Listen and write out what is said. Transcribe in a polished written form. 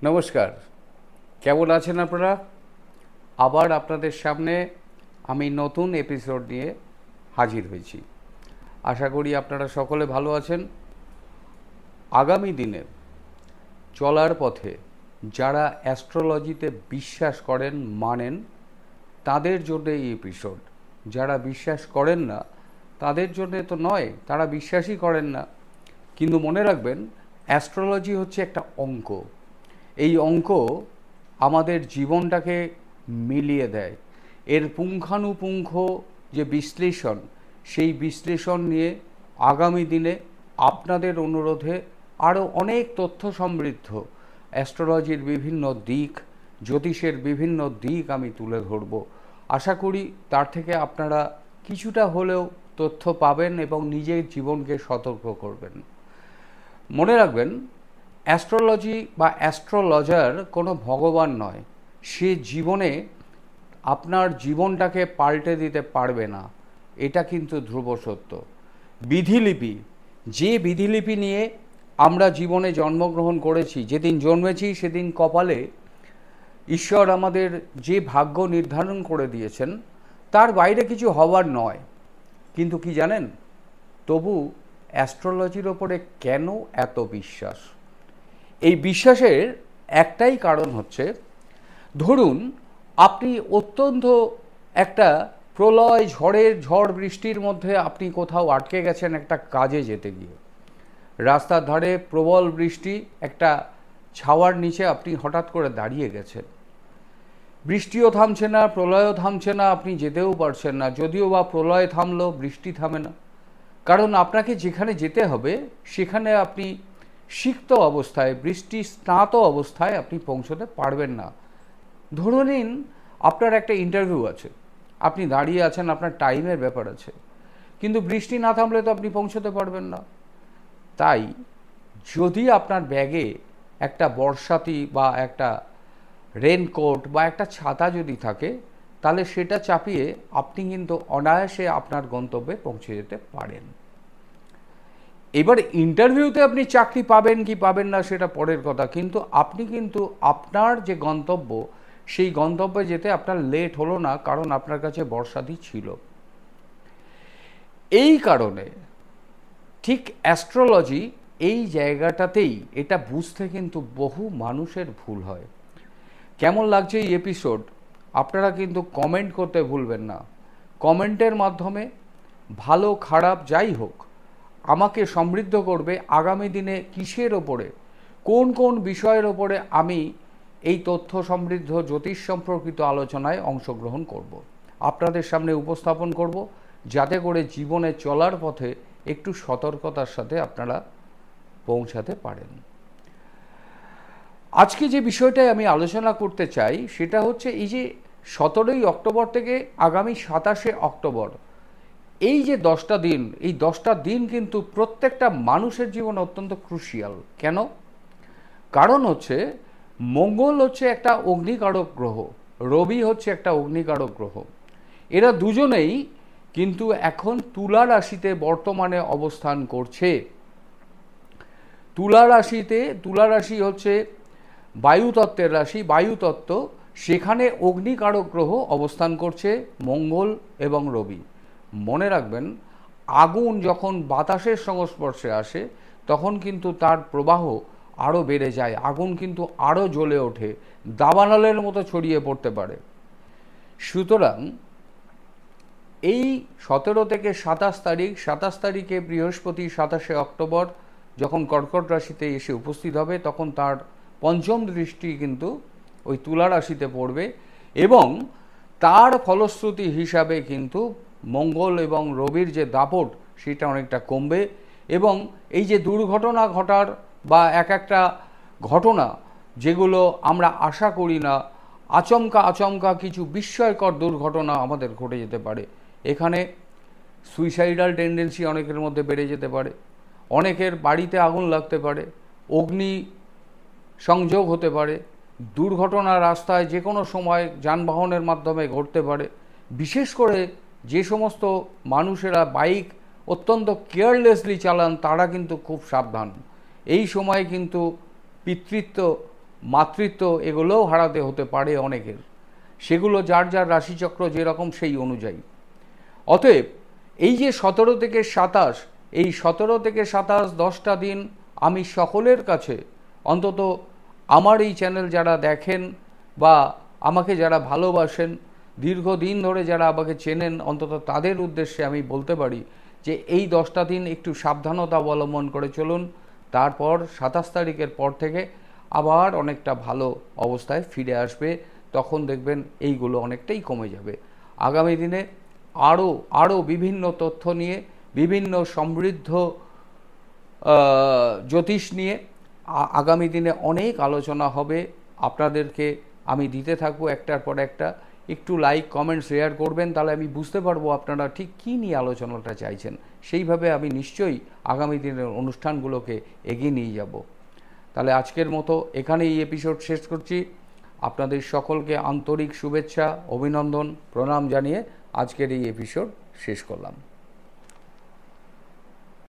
নমস্কার, কেমন আছেন আপনারা? আবার আপনাদের সামনে আমি নতুন এপিসোড নিয়ে হাজির হয়েছি। আশা করি আপনারা সকলে ভালো আছেন। আগামী দিনে চলার পথে যারা অ্যাস্ট্রোলজিতে বিশ্বাস করেন, মানেন, তাদের জন্য এই এপিসোড। যারা বিশ্বাস করেন না তাদের জন্য তো নয়, তারা বিশ্বাসই করেন না। কিন্তু মনে রাখবেন, অ্যাস্ট্রোলজি হচ্ছে একটা অঙ্ক। এই অঙ্ক আমাদের জীবনটাকে মিলিয়ে দেয়। এর পুঙ্খানুপুঙ্খ যে বিশ্লেষণ, সেই বিশ্লেষণ নিয়ে আগামী দিনে আপনাদের অনুরোধে আরও অনেক তথ্য সমৃদ্ধ অ্যাস্ট্রোলজির বিভিন্ন দিক, জ্যোতিষের বিভিন্ন দিক আমি তুলে ধরব। আশা করি তার থেকে আপনারা কিছুটা হলেও তথ্য পাবেন এবং নিজের জীবনকে সতর্ক করবেন। মনে রাখবেন, অ্যাস্ট্রোলজি বা অ্যাস্ট্রোলজার কোনো ভগবান নয়। সে জীবনে আপনার জীবনটাকে পাল্টে দিতে পারবে না, এটা কিন্তু ধ্রুব সত্য। বিধিলিপি, যে বিধিলিপি নিয়ে আমরা জীবনে জন্মগ্রহণ করেছি, যেদিন জন্মেছি সেদিন কপালে ঈশ্বর আমাদের যে ভাগ্য নির্ধারণ করে দিয়েছেন, তার বাইরে কিছু হওয়ার নয়। কিন্তু কি জানেন, তবু অ্যাস্ট্রোলজির ওপরে কেন এত বিশ্বাস? এই বিশ্বাসের একটাই কারণ হচ্ছে, ধরুন আপনি অত্যন্ত একটা প্রলয় ঝড় বৃষ্টির মধ্যে আপনি কোথাও আটকে গেছেন একটা কাজে যেতে গিয়ে। রাস্তার ধারে প্রবল বৃষ্টি, একটা ছাওয়ার নিচে আপনি হঠাৎ করে দাঁড়িয়ে গেছেন। বৃষ্টিও থামছে না, প্রলয়ও থামছে না, আপনি যেতেও পারছেন না। যদিও বা প্রলয় থামলো, বৃষ্টি থামে না। কারণ আপনাকে যেখানে যেতে হবে সেখানে আপনি সিক্ত অবস্থায়, বৃষ্টি স্নাত অবস্থায় আপনি পৌঁছতে পারবেন না। ধরে নিন আপনার একটা ইন্টারভিউ আছে, আপনি দাঁড়িয়ে আছেন, আপনার টাইমের ব্যাপার আছে, কিন্তু বৃষ্টি না থামলে তো আপনি পৌঁছতে পারবেন না। তাই যদি আপনার ব্যাগে একটা বর্ষাতি বা একটা রেনকোট বা একটা ছাতা যদি থাকে, তাহলে সেটা চাপিয়ে আপনি কিন্তু অনায়াসে আপনার গন্তব্যে পৌঁছে যেতে পারেন। এবার ইন্টারভিউতে আপনি চাকরি পাবেন কি পাবেন না সেটা পরের কথা, কিন্তু আপনি কিন্তু আপনার যে গন্তব্য, সেই গন্তব্যে যেতে আপনার লেট হলো না, কারণ আপনার কাছে বর্ষাতি ছিল। এই কারণে ঠিক অ্যাস্ট্রোলজি এই জায়গাটাতেই এটা বুঝতে কিন্তু বহু মানুষের ভুল হয়। কেমন লাগছে এই এপিসোড আপনারা কিন্তু কমেন্ট করতে ভুলবেন না। কমেন্টের মাধ্যমে ভালো খারাপ যাই হোক আমাকে সমৃদ্ধ করবে আগামী দিনে কিসের ওপরে, কোন কোন বিষয়ের ওপরে আমি এই তথ্য সমৃদ্ধ জ্যোতিষ সম্পর্কিত আলোচনায় অংশগ্রহণ করব, আপনাদের সামনে উপস্থাপন করব, যাতে করে জীবনে চলার পথে একটু সতর্কতার সাথে আপনারা পৌঁছাতে পারেন। আজকে যে বিষয়টাই আমি আলোচনা করতে চাই সেটা হচ্ছে এই যে 17ই অক্টোবর থেকে আগামী 27শে অক্টোবর, এই যে 10টা দিন, এই 10টা দিন কিন্তু প্রত্যেকটা মানুষের জীবনে অত্যন্ত ক্রুশিয়াল। কেন? কারণ হচ্ছে মঙ্গল হচ্ছে একটা অগ্নিকারক গ্রহ, রবি হচ্ছে একটা অগ্নিকারক গ্রহ। এরা দুজনেই কিন্তু এখন তুলা রাশিতে বর্তমানে অবস্থান করছে। তুলা রাশি হচ্ছে বায়ুতত্ত্বের রাশি, বায়ুতত্ত্ব, সেখানে অগ্নিকারক গ্রহ অবস্থান করছে মঙ্গল এবং রবি। মনে রাখবেন, আগুন যখন বাতাসের সংস্পর্শে আসে তখন কিন্তু তার প্রবাহ আরও বেড়ে যায়, আগুন কিন্তু আরও জ্বলে ওঠে, দাবানলের মতো ছড়িয়ে পড়তে পারে। সুতরাং এই 17 থেকে 27 তারিখে বৃহস্পতি 27শে অক্টোবর যখন কর্কট রাশিতে এসে উপস্থিত হবে, তখন তার পঞ্চম দৃষ্টি কিন্তু ওই তুলা রাশিতে পড়বে এবং তার ফলশ্রুতি হিসাবে কিন্তু মঙ্গল এবং রবির যে দাপট সেটা অনেকটা কমবে এবং এই যে দুর্ঘটনা ঘটার বা একটা ঘটনা যেগুলো আমরা আশা করি না, আচমকা কিছু বিস্ময়কর দুর্ঘটনা আমাদের ঘটে যেতে পারে। এখানে সুইসাইডাল টেন্ডেন্সি অনেকের মধ্যে বেড়ে যেতে পারে, অনেকের বাড়িতে আগুন লাগতে পারে, অগ্নি সংযোগ হতে পারে, দুর্ঘটনা রাস্তায় যে কোনো সময় যানবাহনের মাধ্যমে ঘটতে পারে। বিশেষ করে যে সমস্ত মানুষেরা বাইক অত্যন্ত কেয়ারলেসলি চালান তারা কিন্তু খুব সাবধান। এই সময় কিন্তু পিতৃত্ব মাতৃত্ব এগুলোও হারাতে হতে পারে অনেকের, সেগুলো যার যার রাশিচক্র যেরকম সেই অনুযায়ী। অতএব এই যে 17 থেকে 27, এই 17 থেকে 27 10টা দিন আমি সকলের কাছে, অন্তত আমার এই চ্যানেল যারা দেখেন বা আমাকে যারা ভালোবাসেন, দীর্ঘদিন ধরে যারা আমাকে চেনেন, অন্তত তাদের উদ্দেশ্যে আমি বলতে পারি যে এই 10টা দিন একটু সাবধানতা অবলম্বন করে চলুন। তারপর 27 তারিখের পর থেকে আবার অনেকটা ভালো অবস্থায় ফিরে আসবে, তখন দেখবেন এইগুলো অনেকটাই কমে যাবে। আগামী দিনে আরও বিভিন্ন তথ্য নিয়ে, বিভিন্ন সমৃদ্ধ জ্যোতিষ নিয়ে আগামী দিনে অনেক আলোচনা হবে। আপনাদেরকে আমি দিতে থাকবো একটার পর একটা। একটু লাইক, কমেন্ট, শেয়ার করবেন, তাহলে আমি বুঝতে পারবো আপনারা ঠিক কী নিয়ে আলোচনাটা চাইছেন। সেইভাবে আমি নিশ্চয়ই আগামী দিনের অনুষ্ঠানগুলোকে এগিয়ে নিয়ে যাব। তাহলে আজকের মতো এখানে এই এপিসোড শেষ করছি। আপনাদের সকলকে আন্তরিক শুভেচ্ছা, অভিনন্দন, প্রণাম জানিয়ে আজকের এই এপিসোড শেষ করলাম।